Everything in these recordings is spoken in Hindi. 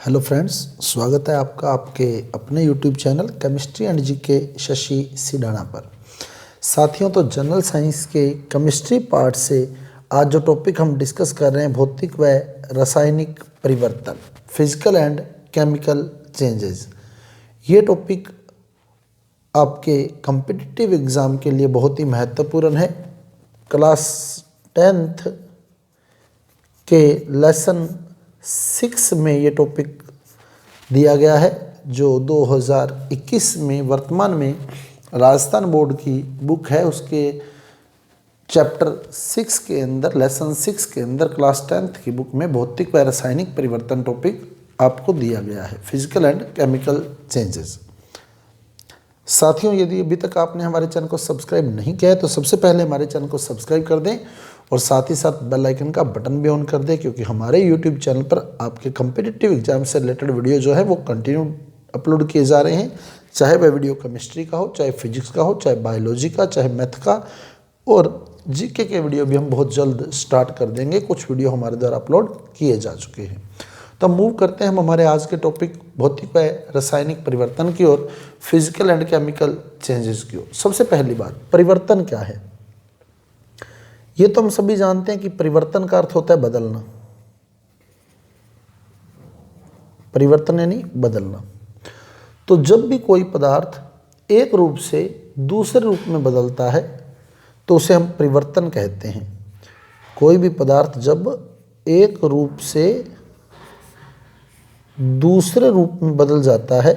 हेलो फ्रेंड्स, स्वागत है आपका आपके अपने यूट्यूब चैनल केमिस्ट्री एंड जी के शशि सिडाना पर। साथियों, तो जनरल साइंस के केमिस्ट्री पार्ट से आज जो टॉपिक हम डिस्कस कर रहे हैं, भौतिक व रासायनिक परिवर्तन, फिजिकल एंड केमिकल चेंजेस। ये टॉपिक आपके कॉम्पिटिटिव एग्ज़ाम के लिए बहुत ही महत्वपूर्ण है। क्लास 10th के लेसन 6 में ये टॉपिक दिया गया है, जो 2021 में वर्तमान में राजस्थान बोर्ड की बुक है, उसके चैप्टर 6 के अंदर, लेसन 6 के अंदर क्लास 10th की बुक में भौतिक व रासायनिक परिवर्तन टॉपिक आपको दिया गया है, फिजिकल एंड केमिकल चेंजेस। साथियों, यदि अभी तक आपने हमारे चैनल को सब्सक्राइब नहीं किया है तो सबसे पहले हमारे चैनल को सब्सक्राइब कर दें और साथ ही साथ बेल आइकन का बटन भी ऑन कर दें, क्योंकि हमारे यूट्यूब चैनल पर आपके कॉम्पिटिटिव एग्जाम से रिलेटेड वीडियो जो है वो कंटिन्यू अपलोड किए जा रहे हैं। चाहे वह वीडियो केमिस्ट्री का हो, चाहे फिजिक्स का हो, चाहे बायोलॉजी का, चाहे मैथ का, और जीके के वीडियो भी हम बहुत जल्द स्टार्ट कर देंगे। कुछ वीडियो हमारे द्वारा अपलोड किए जा चुके हैं। तो मूव करते हैं हम हमारे आज के टॉपिक भौतिक व रासायनिक परिवर्तन की ओर, फिजिकल एंड केमिकल चेंजेस की ओर। सबसे पहली बात, परिवर्तन क्या है? ये तो हम सभी जानते हैं कि परिवर्तन का अर्थ होता है बदलना। परिवर्तन यानी बदलना। तो जब भी कोई पदार्थ एक रूप से दूसरे रूप में बदलता है तो उसे हम परिवर्तन कहते हैं। कोई भी पदार्थ जब एक रूप से दूसरे रूप में बदल जाता है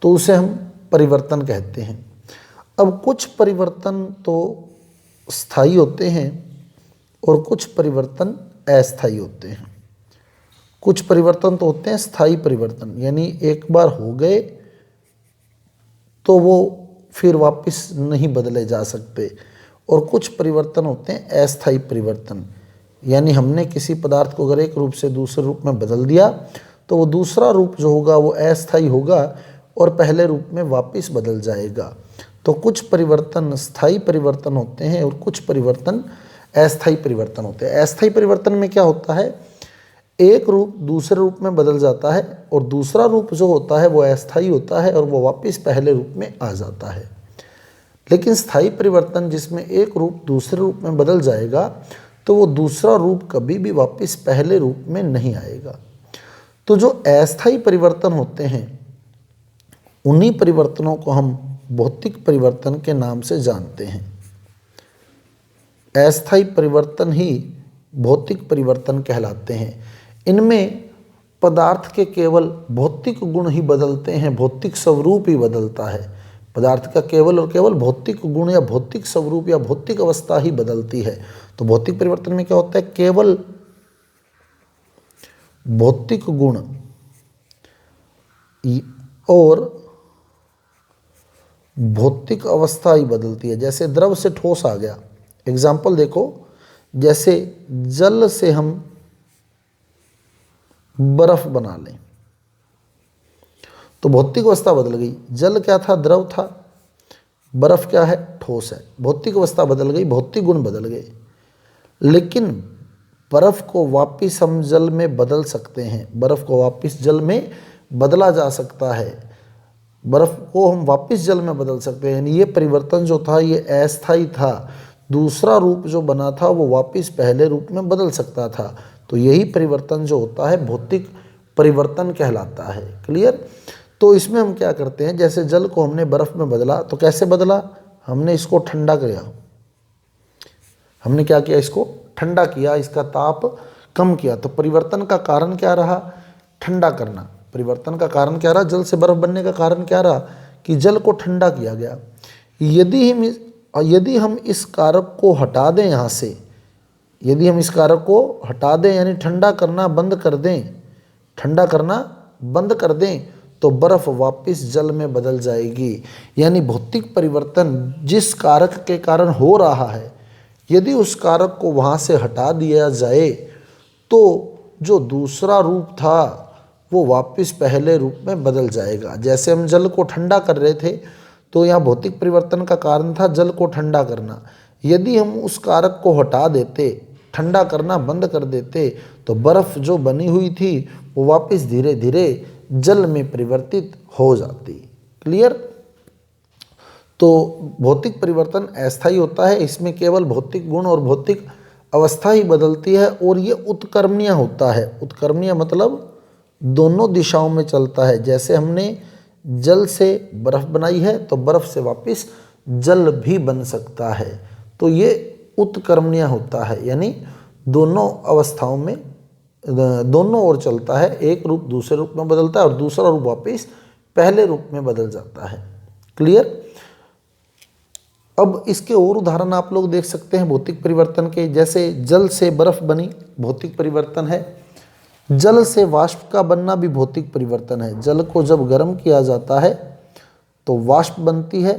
तो उसे हम परिवर्तन कहते हैं। अब कुछ परिवर्तन तो स्थायी होते हैं और कुछ परिवर्तन अस्थायी होते हैं। कुछ परिवर्तन तो होते हैं स्थायी परिवर्तन, यानी एक बार हो गए तो वो फिर वापस नहीं बदले जा सकते, और कुछ परिवर्तन होते हैं अस्थायी परिवर्तन, यानी हमने किसी पदार्थ को अगर एक रूप से दूसरे रूप में बदल दिया तो वो दूसरा रूप जो होगा वो अस्थायी होगा और पहले रूप में वापस बदल जाएगा। तो कुछ परिवर्तन स्थायी परिवर्तन होते हैं और कुछ परिवर्तन अस्थायी परिवर्तन होते हैं। अस्थायी परिवर्तन में क्या होता है, एक रूप दूसरे रूप में बदल जाता है और दूसरा रूप जो होता है वो अस्थायी होता है और वो वापस पहले रूप में आ जाता है। लेकिन स्थायी परिवर्तन जिसमें एक रूप दूसरे रूप में बदल जाएगा तो वो दूसरा रूप कभी भी वापस पहले रूप में नहीं आएगा। तो जो अस्थायी परिवर्तन होते हैं उन्हीं परिवर्तनों को हम भौतिक परिवर्तन के नाम से जानते हैं। अस्थायी परिवर्तन ही भौतिक परिवर्तन कहलाते हैं। इनमें पदार्थ के केवल भौतिक गुण ही बदलते हैं, भौतिक स्वरूप ही बदलता है। पदार्थ का केवल और केवल भौतिक गुण या भौतिक स्वरूप या भौतिक अवस्था ही बदलती है। तो भौतिक परिवर्तन में क्या होता है, केवल भौतिक गुण और भौतिक अवस्था ही बदलती है। जैसे द्रव से ठोस आ गया, एग्जाम्पल देखो, जैसे जल से हम बर्फ बना लें तो भौतिक अवस्था बदल गई। जल क्या था, द्रव था, बर्फ क्या है, ठोस है। भौतिक अवस्था बदल गई, भौतिक गुण बदल गए। लेकिन बर्फ को वापस हम जल में बदल सकते हैं, बर्फ को वापस जल में बदला जा सकता है, बर्फ को हम वापस जल में बदल सकते हैं। यानी ये परिवर्तन जो था ये अस्थायी था, दूसरा रूप जो बना था वो वापस पहले रूप में बदल सकता था। तो यही परिवर्तन जो होता है भौतिक परिवर्तन कहलाता है। क्लियर? तो इसमें हम क्या करते हैं, जैसे जल को हमने बर्फ में बदला तो कैसे बदला, हमने इसको ठंडा किया। हमने क्या किया, इसको ठंडा किया, इसका ताप कम किया। तो परिवर्तन का कारण क्या रहा, ठंडा करना। परिवर्तन का कारण क्या रहा, जल से बर्फ बनने का कारण क्या रहा कि जल को ठंडा किया गया। यदि हम इस कारक को हटा दें यहाँ से, यदि हम इस कारक को हटा दें यानी ठंडा करना बंद कर दें, ठंडा करना बंद कर दें तो बर्फ वापस जल में बदल जाएगी। यानी भौतिक परिवर्तन जिस कारक के कारण हो रहा है, यदि उस कारक को वहाँ से हटा दिया जाए तो जो दूसरा रूप था वो वापस पहले रूप में बदल जाएगा। जैसे हम जल को ठंडा कर रहे थे तो यहाँ भौतिक परिवर्तन का कारण था जल को ठंडा करना। यदि हम उस कारक को हटा देते, ठंडा करना बंद कर देते तो बर्फ़ जो बनी हुई थी वो वापस धीरे धीरे जल में परिवर्तित हो जाती। क्लियर। तो भौतिक परिवर्तन अस्थायी होता है, इसमें केवल भौतिक गुण और भौतिक अवस्था ही बदलती है और ये उत्क्रमणीय होता है। उत्क्रमणीय मतलब दोनों दिशाओं में चलता है। जैसे हमने जल से बर्फ़ बनाई है तो बर्फ़ से वापस जल भी बन सकता है, तो ये उत्क्रमणीय होता है, यानी दोनों अवस्थाओं में दोनों ओर चलता है। एक रूप दूसरे रूप में बदलता है और दूसरा रूप वापस पहले रूप में बदल जाता है। क्लियर। अब इसके और उदाहरण आप लोग देख सकते हैं भौतिक परिवर्तन के। जैसे जल से बर्फ़ बनी, भौतिक परिवर्तन है। जल से वाष्प का बनना भी भौतिक परिवर्तन है। जल को जब गर्म किया जाता है तो वाष्प बनती है,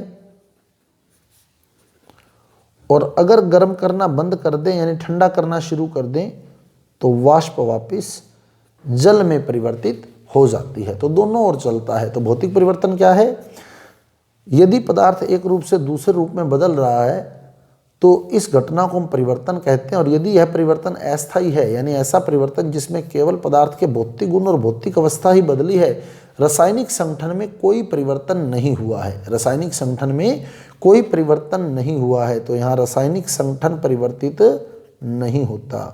और अगर गर्म करना बंद कर दें यानी ठंडा करना शुरू कर दें तो वाष्प वापस जल में परिवर्तित हो जाती है। तो दोनों ओर चलता है। तो भौतिक परिवर्तन क्या है? यदि पदार्थ एक रूप से दूसरे रूप में बदल रहा है तो इस घटना को हम परिवर्तन कहते हैं। और यदि यह परिवर्तन अस्थायी है, यानी ऐसा परिवर्तन जिसमें केवल पदार्थ के भौतिक गुण और भौतिक अवस्था ही बदली है, रासायनिक संगठन में कोई परिवर्तन नहीं हुआ है, रासायनिक संगठन में कोई परिवर्तन नहीं हुआ है, तो यहाँ रासायनिक संगठन परिवर्तित नहीं होता।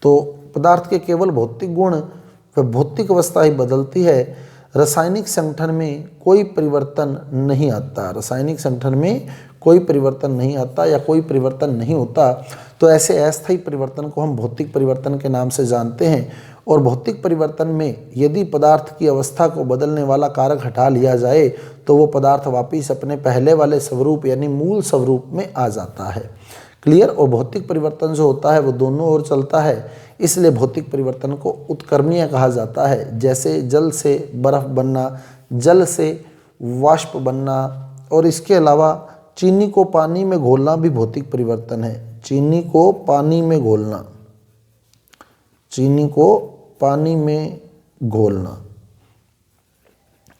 तो पदार्थ के केवल भौतिक गुण व भौतिक अवस्था ही बदलती है, रासायनिक संगठन में कोई परिवर्तन नहीं आता। रासायनिक संगठन में कोई परिवर्तन नहीं आता या कोई परिवर्तन नहीं होता, तो ऐसे अस्थायी परिवर्तन को हम भौतिक परिवर्तन के नाम से जानते हैं। और भौतिक परिवर्तन में यदि पदार्थ की अवस्था को बदलने वाला कारक हटा लिया जाए तो वो पदार्थ वापिस अपने पहले वाले स्वरूप यानी मूल स्वरूप में आ जाता है। क्लियर। और भौतिक परिवर्तन जो होता है वो दोनों ओर चलता है, इसलिए भौतिक परिवर्तन को उत्क्रमणीय कहा जाता है। जैसे जल से बर्फ़ बनना, जल से वाष्प बनना, और इसके अलावा चीनी को पानी में घोलना भी भौतिक परिवर्तन है। चीनी को पानी में घोलना, चीनी को पानी में घोलना,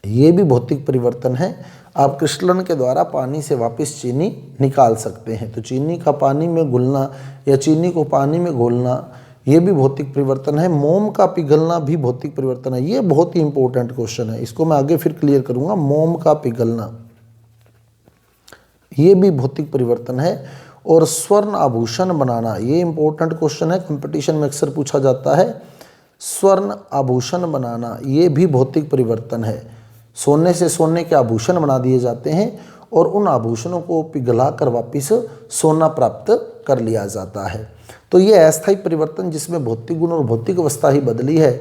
ये भी भौतिक परिवर्तन है। आप क्रिस्टलन के द्वारा पानी से वापस चीनी निकाल सकते हैं। तो चीनी का पानी में घुलना या चीनी को पानी में घोलना ये भी भौतिक परिवर्तन है। मोम का पिघलना भी भौतिक परिवर्तन है। ये बहुत ही इंपॉर्टेंट क्वेश्चन है, इसको मैं आगे फिर क्लियर करूंगा। मोम का पिघलना ये भी भौतिक परिवर्तन है। और स्वर्ण आभूषण बनाना ये इंपॉर्टेंट क्वेश्चन है, कंपटीशन में अक्सर पूछा जाता है। स्वर्ण आभूषण बनाना ये भी भौतिक परिवर्तन है। सोने से सोने के आभूषण बना दिए जाते हैं और उन आभूषणों को पिघला कर वापिस सोना प्राप्त कर लिया जाता है। तो ये अस्थायी परिवर्तन जिसमें भौतिक गुण और भौतिक अवस्था ही बदली है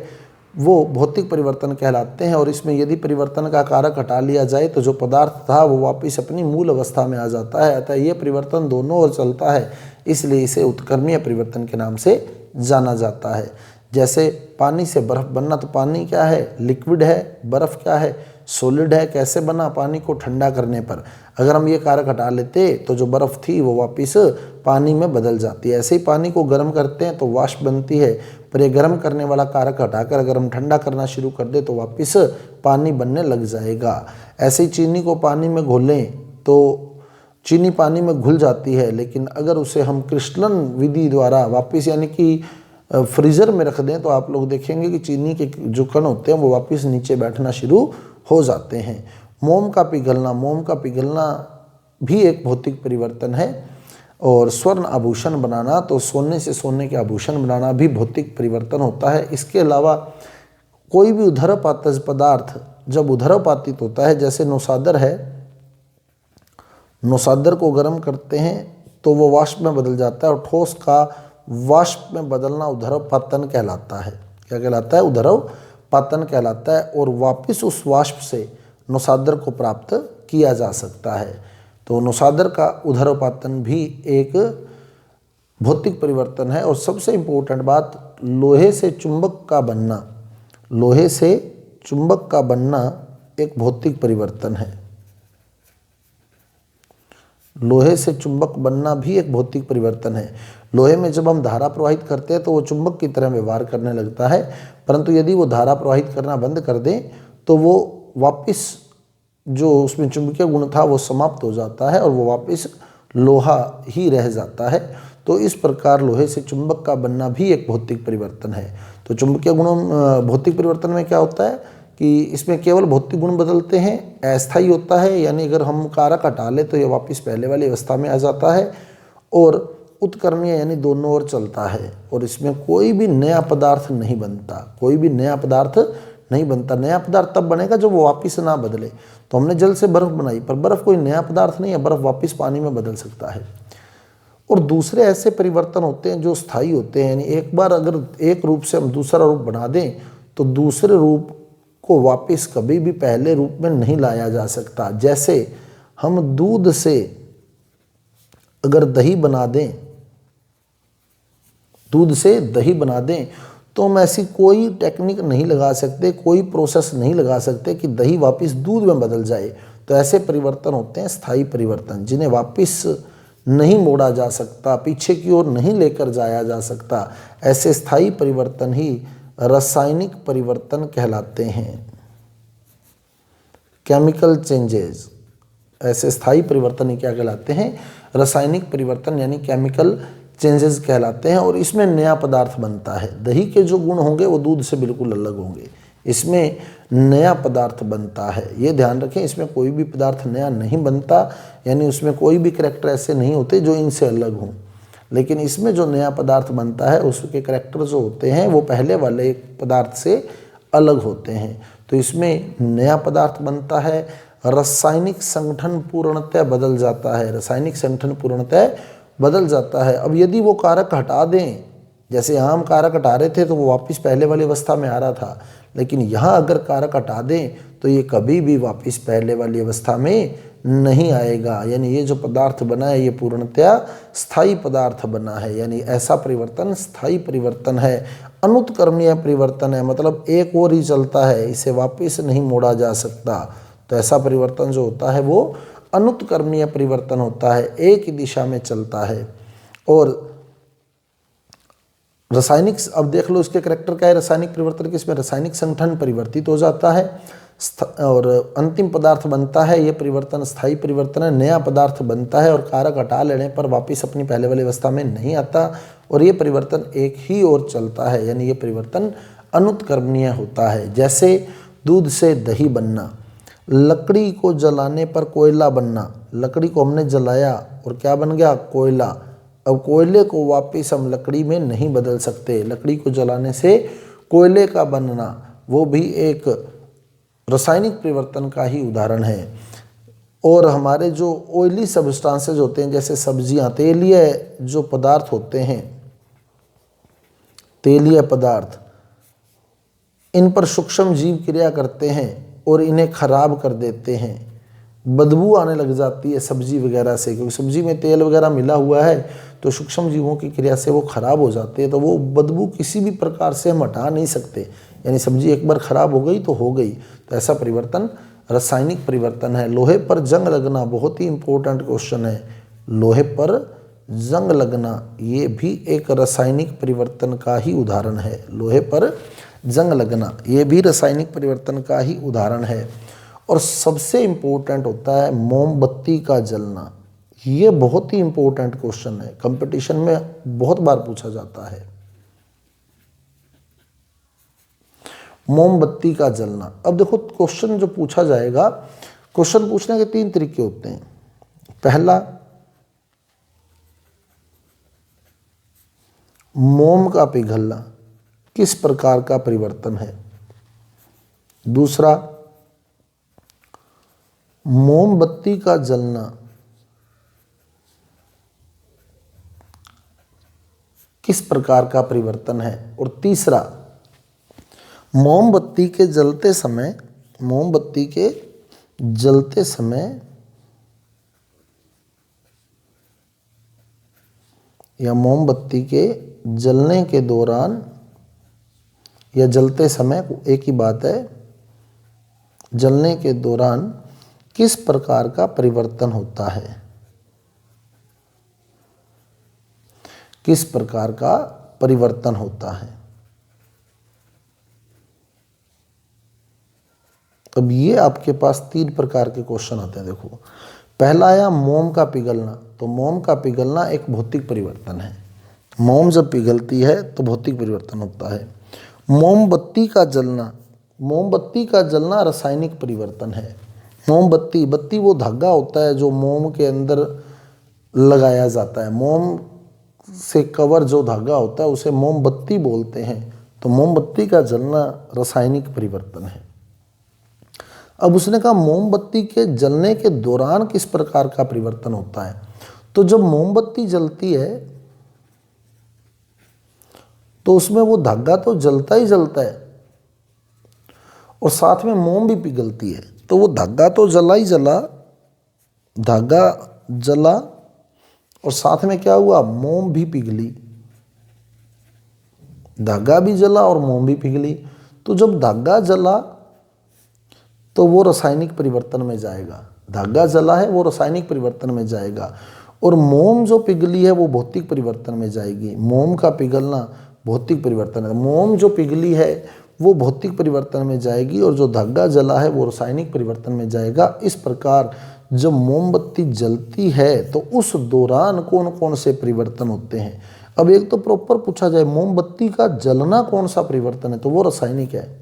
वो भौतिक परिवर्तन कहलाते हैं। और इसमें यदि परिवर्तन का कारक हटा लिया जाए तो जो पदार्थ था वो वापस अपनी मूल अवस्था में आ जाता है। अतः ये परिवर्तन दोनों ओर चलता है, इसलिए इसे उत्क्रमणीय परिवर्तन के नाम से जाना जाता है। जैसे पानी से बर्फ़ बनना, तो पानी क्या है? लिक्विड है। बर्फ़ क्या है? सॉलिड है। कैसे बना? पानी को ठंडा करने पर। अगर हम ये कारक हटा लेते तो जो बर्फ़ थी वो वापस पानी में बदल जाती है। ऐसे ही पानी को गर्म करते हैं तो वाष्प बनती है, पर ये गर्म करने वाला कारक हटाकर अगर हम ठंडा करना शुरू कर दें तो वापस पानी बनने लग जाएगा। ऐसे ही चीनी को पानी में घोलें तो चीनी पानी में घुल जाती है, लेकिन अगर उसे हम क्रिस्टलन विधि द्वारा वापस यानी कि फ्रीज़र में रख दें तो आप लोग देखेंगे कि चीनी के जो कण होते हैं वो वापस नीचे बैठना शुरू हो जाते हैं। मोम का पिघलना, मोम का पिघलना भी एक भौतिक परिवर्तन है। और स्वर्ण आभूषण बनाना, तो सोने से सोने के आभूषण बनाना भी भौतिक परिवर्तन होता है। इसके अलावा कोई भी उदरपातज पदार्थ जब उदरपातित होता है, जैसे नौसादर है, नौसादर को गर्म करते हैं तो वो वाष्प में बदल जाता है और ठोस का वाष्प में बदलना उदरपातन कहलाता है। क्या कहलाता है? उदरपातन कहलाता है। और वापस उस वाष्प से नौसादर को प्राप्त किया जा सकता है। तो नौसादर का उदरपातन भी एक भौतिक परिवर्तन है। और सबसे इम्पोर्टेंट बात, लोहे से चुंबक का बनना, लोहे से चुंबक का बनना एक भौतिक परिवर्तन है। लोहे से चुंबक बनना भी एक भौतिक परिवर्तन है। लोहे में जब हम धारा प्रवाहित करते हैं तो वो चुंबक की तरह व्यवहार करने लगता है, परंतु यदि वो धारा प्रवाहित करना बंद कर दें तो वो वापस जो उसमें चुंबकीय गुण था वो समाप्त हो जाता है और वो वापस लोहा ही रह जाता है। तो इस प्रकार लोहे से चुंबक का बनना भी एक भौतिक परिवर्तन है। तो चुंबकीय गुणों भौतिक परिवर्तन में क्या होता है कि इसमें केवल भौतिक गुण बदलते हैं, अस्थायी होता है, यानी अगर हम कारक हटा लें तो ये वापस पहले वाली अवस्था में आ जाता है, और उत्क्रमणीय यानी दोनों ओर चलता है, और इसमें कोई भी नया पदार्थ नहीं बनता, कोई भी नया पदार्थ नहीं बनता। नया पदार्थ तब बनेगा जब वो वापस ना बदले। तो हमने जल से बर्फ बनाई, पर बर्फ कोई नया पदार्थ नहीं है, बर्फ वापस पानी में बदल सकता है। और दूसरे ऐसे परिवर्तन होते हैं जो स्थायी होते हैं, यानी एक बार अगर एक रूप से हम दूसरा रूप बना दें तो दूसरे रूप को वापस कभी भी पहले रूप में नहीं लाया जा सकता। जैसे हम दूध से अगर दही बना दें, दूध से दही बना दें, तो हम ऐसी कोई टेक्निक नहीं लगा सकते, कोई प्रोसेस नहीं लगा सकते कि दही वापस दूध में बदल जाए। तो ऐसे परिवर्तन होते हैं स्थायी परिवर्तन, जिन्हें वापस नहीं मोड़ा जा सकता, पीछे की ओर नहीं लेकर जाया जा सकता। ऐसे स्थायी परिवर्तन ही रासायनिक परिवर्तन कहलाते हैं, केमिकल चेंजेस। ऐसे स्थायी परिवर्तन ही क्या कहलाते हैं, रासायनिक परिवर्तन यानी केमिकल चेंजेस कहलाते हैं। और इसमें नया पदार्थ बनता है। दही के जो गुण होंगे वो दूध से बिल्कुल अलग होंगे, इसमें नया पदार्थ बनता है। ये ध्यान रखें, इसमें कोई भी पदार्थ नया नहीं बनता, यानी उसमें कोई भी करैक्टर ऐसे नहीं होते जो इनसे अलग हों। लेकिन इसमें जो नया पदार्थ बनता है उसके करैक्टर जो होते हैं वो पहले वाले पदार्थ से अलग होते हैं। तो इसमें नया पदार्थ बनता है, रासायनिक संगठन पूर्णतः बदल जाता है, रासायनिक संगठन पूर्णतः बदल जाता है। अब यदि वो कारक हटा दें, जैसे यहाँ हम कारक हटा रहे थे तो वो वापस पहले वाली अवस्था में आ रहा था, लेकिन यहाँ अगर कारक हटा दें तो ये कभी भी वापस पहले वाली अवस्था में नहीं आएगा। यानी ये जो पदार्थ बना है ये पूर्णतया स्थायी पदार्थ बना है, यानी ऐसा परिवर्तन स्थायी परिवर्तन है। अनुत्क्रमणीय परिवर्तन है, मतलब एक और ही चलता है, इसे वापस नहीं मोड़ा जा सकता। तो ऐसा परिवर्तन जो होता है वो अनुत्क्रमणीय परिवर्तन होता है, एक ही दिशा में चलता है। और रासायनिक, अब देख लो इसके करैक्टर क्या है रासायनिक परिवर्तन के, इसमें रासायनिक संगठन परिवर्तित हो जाता है और अंतिम पदार्थ बनता है। ये परिवर्तन स्थायी परिवर्तन है, नया पदार्थ बनता है और कारक हटा लेने पर वापस अपनी पहले वाली अवस्था में नहीं आता, और ये परिवर्तन एक ही ओर चलता है, यानी ये परिवर्तन अनुत्क्रमणीय होता है। जैसे दूध से दही बनना, लकड़ी को जलाने पर कोयला बनना, लकड़ी को हमने जलाया और क्या बन गया, कोयला। अब कोयले को वापस हम लकड़ी में नहीं बदल सकते, लकड़ी को जलाने से कोयले का बनना वो भी एक रासायनिक परिवर्तन का ही उदाहरण है। और हमारे जो ऑयली सब्सटेंसेस होते हैं, जैसे सब्जियां, तेलीय जो पदार्थ होते हैं, तेलीय पदार्थ, इन पर सूक्ष्म जीव क्रिया करते हैं और इन्हें खराब कर देते हैं। बदबू आने लग जाती है सब्जी वगैरह से, क्योंकि सब्जी में तेल वगैरह मिला हुआ है, तो सूक्ष्म जीवों की क्रिया से वो खराब हो जाते हैं। तो वो बदबू किसी भी प्रकार से हम हटा नहीं सकते, यानी सब्जी एक बार खराब हो गई तो हो गई। तो ऐसा परिवर्तन रासायनिक परिवर्तन है। लोहे पर जंग लगना बहुत ही इंपॉर्टेंट क्वेश्चन है। लोहे पर जंग लगना ये भी एक रासायनिक परिवर्तन का ही उदाहरण है। लोहे पर जंग लगना ये भी रासायनिक परिवर्तन का ही उदाहरण है। और सबसे इम्पोर्टेंट होता है मोमबत्ती का जलना। ये बहुत ही इम्पोर्टेंट क्वेश्चन है, कंपटीशन में बहुत बार पूछा जाता है। मोमबत्ती का जलना, अब देखो क्वेश्चन जो पूछा जाएगा, क्वेश्चन पूछने के 3 तरीके होते हैं। पहला, मोम का पिघलना किस प्रकार का परिवर्तन है। दूसरा, मोमबत्ती का जलना किस प्रकार का परिवर्तन है। और तीसरा, मोमबत्ती के जलते समय, मोमबत्ती के जलते समय या मोमबत्ती के जलने के दौरान या जलते समय, एक ही बात है, जलने के दौरान किस प्रकार का परिवर्तन होता है, किस प्रकार का परिवर्तन होता है। अब ये आपके पास 3 प्रकार के क्वेश्चन आते हैं। देखो, पहला आया मोम का पिघलना। तो मोम का पिघलना एक भौतिक परिवर्तन है। मोम जब पिघलती है तो भौतिक परिवर्तन होता है। मोमबत्ती का जलना, मोमबत्ती का जलना रासायनिक परिवर्तन है। मोमबत्ती, बत्ती वो धागा होता है जो मोम के अंदर लगाया जाता है। मोम से कवर जो धागा होता है उसे मोमबत्ती बोलते हैं। तो मोमबत्ती का जलना रासायनिक परिवर्तन है। अब उसने कहा मोमबत्ती के जलने के दौरान किस प्रकार का परिवर्तन होता है। तो जब मोमबत्ती जलती है तो उसमें वो धागा तो जलता ही जलता है और साथ में मोम भी पिघलती है। तो वो धागा तो जला ही जला, धागा जला और साथ में क्या हुआ, मोम भी पिघली। धागा भी जला और मोम भी पिघली। तो जब धागा जला तो वो रासायनिक परिवर्तन में जाएगा। धागा जला है वो रासायनिक परिवर्तन में जाएगा और मोम जो पिघली है वो भौतिक परिवर्तन में जाएगी। मोम का पिघलना भौतिक परिवर्तन है। मोम जो पिघली है वो भौतिक परिवर्तन में जाएगी और जो धागा जला है वो रासायनिक परिवर्तन में जाएगा। इस प्रकार जब मोमबत्ती जलती है तो उस दौरान कौन कौन से परिवर्तन होते हैं। अब एक तो प्रॉपर पूछा जाए मोमबत्ती का जलना कौन सा परिवर्तन है, तो वो रासायनिक है।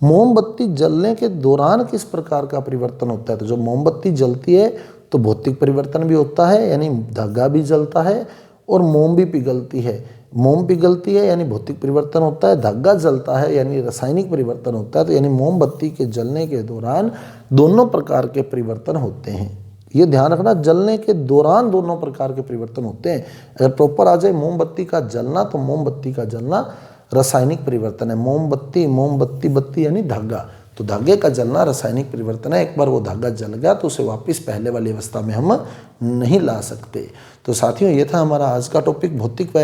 मोमबत्ती जलने के दौरान किस प्रकार का परिवर्तन होता है, तो जब मोमबत्ती जलती है तो भौतिक परिवर्तन भी होता है, यानी धागा भी जलता है और मोम भी पिघलती है। मोम पिघलती है यानी भौतिक परिवर्तन होता है, धागा जलता है यानी रासायनिक परिवर्तन होता है। तो यानी मोमबत्ती के जलने के दौरान दोनों प्रकार के परिवर्तन होते हैं। ये ध्यान रखना, जलने के दौरान दोनों प्रकार के परिवर्तन होते हैं। अगर प्रॉपर आ जाए मोमबत्ती का जलना, तो मोमबत्ती का जलना रासायनिक परिवर्तन है। मोमबत्ती, मोमबत्ती, बत्ती यानी धागा, तो धागे का जलना रासायनिक परिवर्तन है। एक बार वो धागा जल गया तो उसे वापस पहले वाली अवस्था में हम नहीं ला सकते। तो साथियों, ये था हमारा आज का टॉपिक, भौतिक व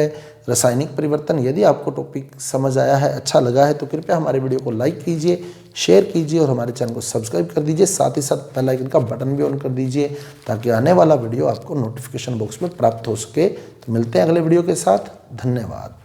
रासायनिक परिवर्तन। यदि आपको टॉपिक समझ आया है, अच्छा लगा है, तो कृपया हमारे वीडियो को लाइक कीजिए, शेयर कीजिए और हमारे चैनल को सब्सक्राइब कर दीजिए। साथ ही साथ बेल आइकन का बटन भी ऑन कर दीजिए ताकि आने वाला वीडियो आपको नोटिफिकेशन बॉक्स में प्राप्त हो सके। तो मिलते हैं अगले वीडियो के साथ। धन्यवाद।